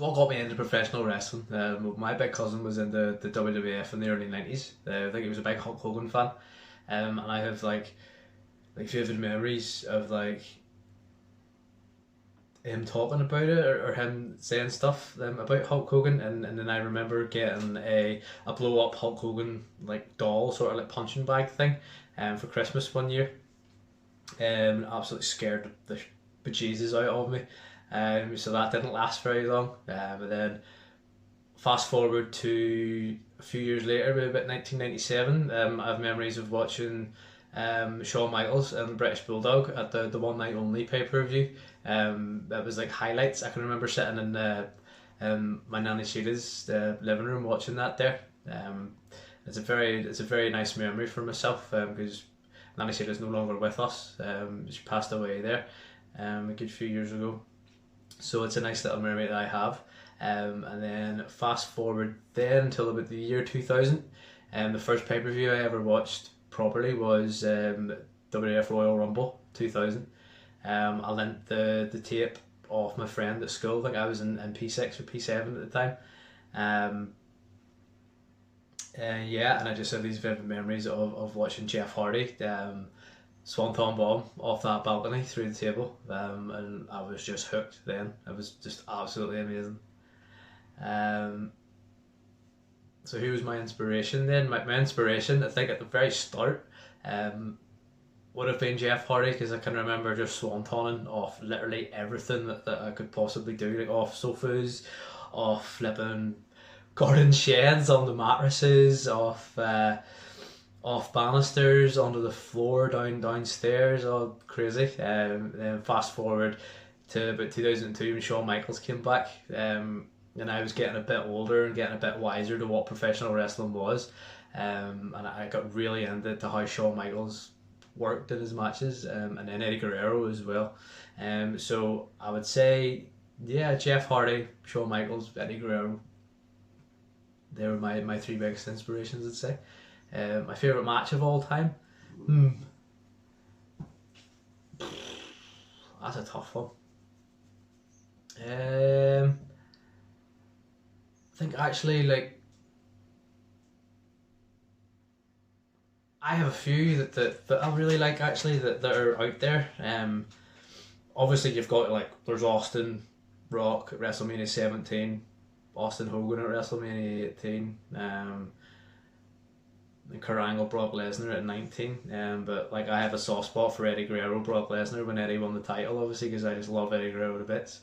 what got me into professional wrestling. My big cousin was in the WWF in the early 90s. I think he was a big Hulk Hogan fan. And I have like vivid memories of like him talking about it, or him saying stuff about Hulk Hogan, and then I remember getting a blow up Hulk Hogan like doll, sort of like punching bag thing, for Christmas one year. Absolutely scared the bejesus out of me. So that didn't last very long. But then fast forward to a few years later, maybe about 1997, I have memories of watching Shawn Michaels and the British Bulldog at the one night only pay per view. That was like highlights. I can remember sitting in my nanny Sheila's living room watching that there. It's a very nice memory for myself, because nanny Sheila's no longer with us. She passed away there a good few years ago. So it's a nice little memory that I have. And then fast forward then until about the year 2000. The first pay per view I ever watched properly was WWF Royal Rumble 2000. I lent the tape off my friend at school. I think I was in P6 or P7 at the time. Yeah, and I just have these vivid memories of watching Jeff Hardy Swanton bomb off that balcony through the table, and I was just hooked then. It was just absolutely amazing. So who was my inspiration then? My inspiration, I think at the very start, would have been Jeff Hardy, because I can remember just swantoning off literally everything that I could possibly do, like off sofas, off flipping garden sheds on the mattresses, off banisters, onto the floor, downstairs, all crazy. Then fast forward to about 2002 when Shawn Michaels came back, and I was getting a bit older and getting a bit wiser to what professional wrestling was, and I got really into how Shawn Michaels worked in his matches, and then Eddie Guerrero as well. So I would say, yeah, Jeff Hardy, Shawn Michaels, Eddie Guerrero. They were my three biggest inspirations, I'd say. My favourite match of all time? That's a tough one. I think actually, like, I have a few that I really like actually that are out there. Obviously you've got like, there's Austin Rock at WrestleMania 17, Austin Hogan at WrestleMania 18, and Kurt Angle, Brock Lesnar at 19. But like, I have a soft spot for Eddie Guerrero, Brock Lesnar when Eddie won the title, obviously, because I just love Eddie Guerrero to bits.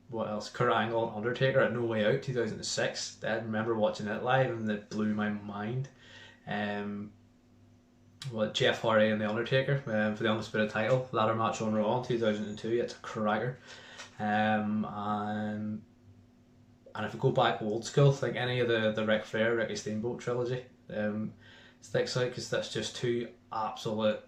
What else? Kurt Angle and Undertaker at No Way Out 2006. I remember watching it live and it blew my mind. Jeff Hardy and the Undertaker for the undisputed title ladder match on Raw in 2002. It's a cracker. And if we go back old school, like any of the Ric Flair, Ricky Steamboat trilogy, sticks out, because that's just two absolute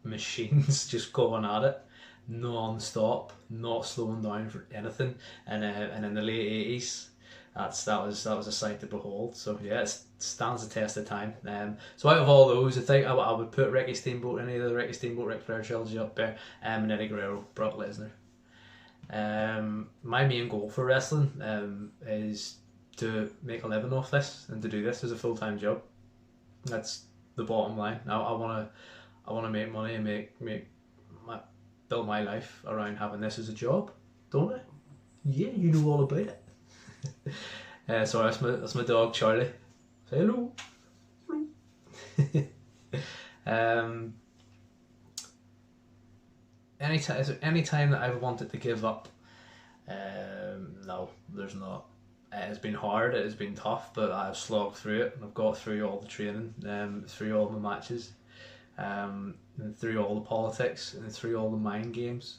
machines just going at it non-stop, not slowing down for anything. And in the late 80s, that was a sight to behold. So yeah, it stands the test of time. So out of all those, I think I would put Ricky Steamboat, any of the Ricky Steamboat Ric Flair trilogy up there, and Eddie Guerrero, Brock Lesnar. My main goal for wrestling is to make a living off this and to do this as a full-time job. That's the bottom line. Now I wanna make money and build my life around having this as a job, don't I? Yeah, you know all about it. Sorry, that's my dog Charlie. Say hello. Hello. Is there any time that I've wanted to give up? No, there's not. It has been hard, it has been tough, but I've slogged through it and I've got through all the training, through all my matches, and through all the politics and through all the mind games.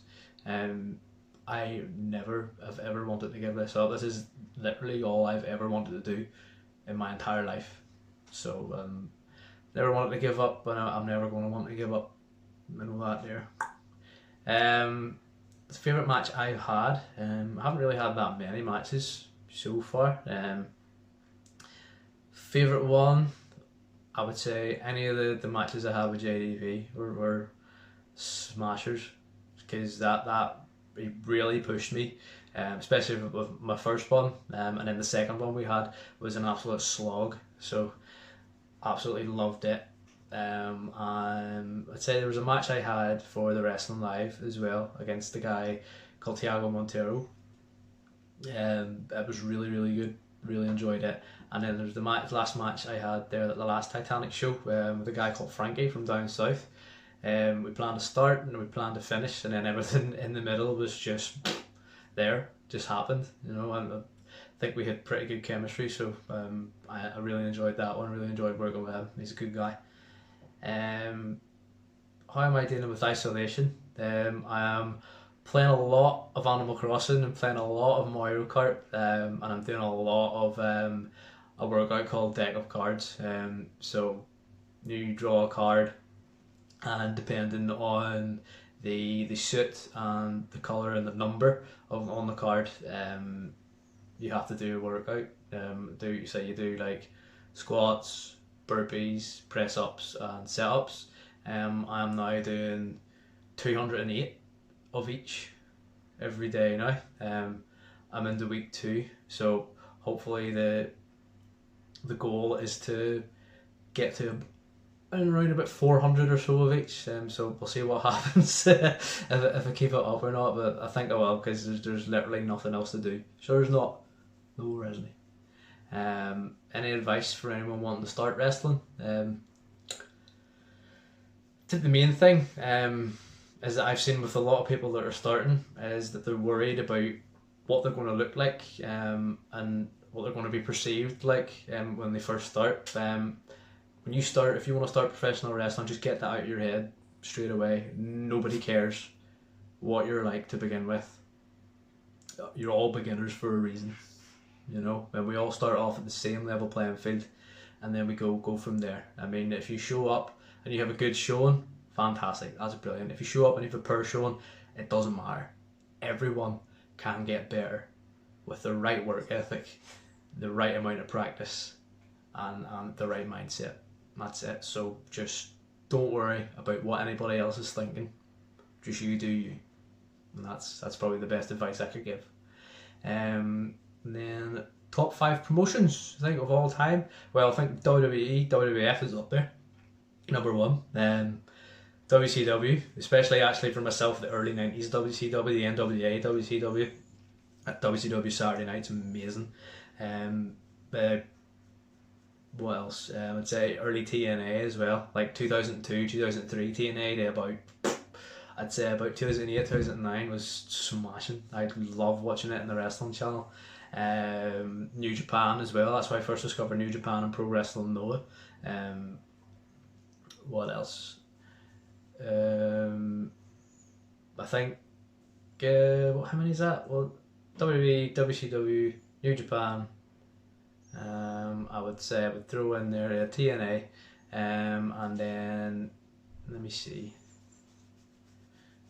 I never have ever wanted to give this up. This is literally all I've ever wanted to do in my entire life. So never wanted to give up, but I'm never going to want to give up. I know that there. The favourite match I've had, I haven't really had that many matches so far. Favourite one, I would say any of the matches I had with JDV were smashers, because that he really pushed me especially with my first one, and then the second one we had was an absolute slog. So absolutely loved it. I'd say there was a match I had for the Wrestling Live as well against a guy called Tiago Montero. It was really really good. Really enjoyed it. And then there's the last match I had there at the last Titanic show with a guy called Frankie from down south. We planned to start and we planned to finish, and then everything in the middle was just there, just happened, you know. And I think we had pretty good chemistry, so I really enjoyed that one. Really enjoyed working with him. He's a good guy. How am I dealing with isolation? I am playing a lot of Animal Crossing and playing a lot of Mario Kart, and I'm doing a lot of a workout called Deck of Cards. So you draw a card, and depending on the suit and the colour and the number on the card, you have to do a workout. You do like squats, burpees, press ups, and set ups. I'm now doing 208 of each every day now. I'm into week 2, so hopefully the goal is to get to around about 400 or so of each. So we'll see what happens if I keep it up or not. But I think I will, because there's literally nothing else to do. So there's not. No, Resney. Any advice for anyone wanting to start wrestling? The main thing is that I've seen with a lot of people that are starting is that they're worried about what they're going to look like, and what they're going to be perceived like when they first start. When you start, if you want to start professional wrestling, just get that out of your head straight away. Nobody cares what you're like to begin with. You're all beginners for a reason, you know. And we all start off at the same level playing field, and then we go from there. I mean, if you show up and you have a good showing, fantastic, that's brilliant. If you show up and you have a poor showing, it doesn't matter. Everyone can get better with the right work ethic, the right amount of practice, and the right mindset. That's it. So just don't worry about what anybody else is thinking. Just you do you. And that's probably the best advice I could give. And then top 5 promotions, I think, of all time. Well, I think WWE, WWF is up there, number 1. WCW, especially actually for myself, the early 90s WCW, the NWA WCW. WCW Saturday Night's amazing. What else? I'd say early TNA as well, like 2002, 2003 TNA to about, I'd say about 2008, 2009 was smashing. I love watching it in the wrestling channel. New Japan as well, that's why I first discovered New Japan and Pro Wrestling Noah. What else? I think, how many is that? Well, WWE, WCW, New Japan. I would say I would throw in there TNA, and then let me see.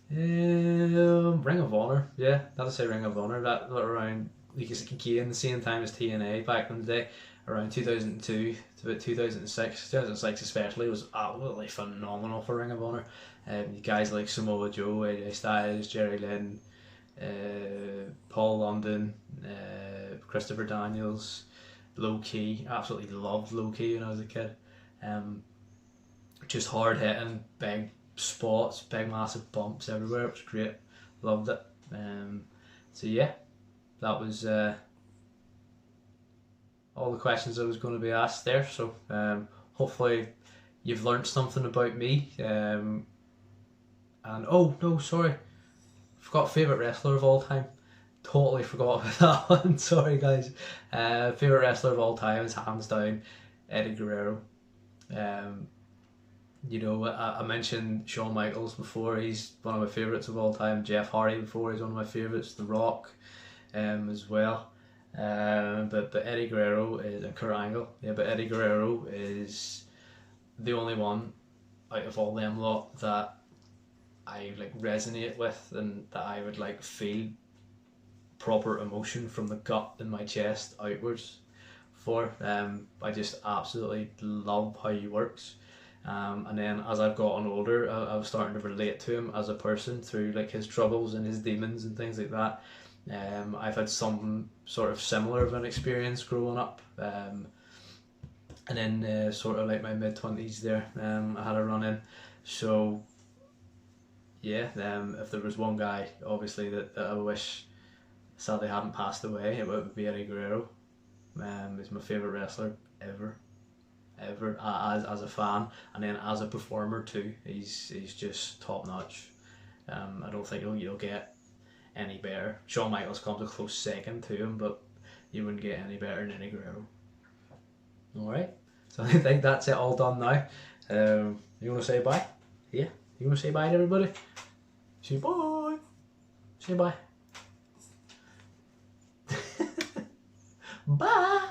Ring of Honor, yeah, that'll say Ring of Honor. That around in the same time as TNA back in the day, around 2002 to about 2006. 2006 especially was absolutely phenomenal for Ring of Honor. You guys like Samoa Joe, AJ Styles, Jerry Lynn, Paul London, Christopher Daniels, Low Key. Absolutely loved Low Key when I was a kid. Just hard hitting, big spots, big massive bumps everywhere. It was great. Loved it. So yeah, that was all the questions I was going to be asked there. So hopefully you've learned something about me. And oh no, sorry, forgot favourite wrestler of all time. Totally forgot about that one. Sorry guys. Favourite wrestler of all time is hands down Eddie Guerrero. You know, I mentioned Shawn Michaels before. He's one of my favourites of all time. Jeff Hardy before, he's one of my favourites. The Rock, as well. But Eddie Guerrero is, and Kurt Angle. Yeah, but Eddie Guerrero is the only one out of all them lot that I like resonate with, and that I would like feel proper emotion from the gut in my chest outwards for. I just absolutely love how he works. And then as I've gotten older, I was starting to relate to him as a person through like his troubles and his demons and things like that. I've had some sort of similar of an experience growing up. And then sort of like my mid-20s there, I had a run in. So yeah, if there was one guy obviously that I wish sadly hadn't passed away, it would be Eddie Guerrero. He's my favourite wrestler ever, as a fan, and then as a performer too. He's just top notch. I don't think you'll get any better. Shawn Michaels comes a close second to him, but you wouldn't get any better than Eddie Guerrero. Alright, so I think that's it all done now. You want to say bye? Yeah, you want to say bye to everybody? Say bye. Say bye. Bye.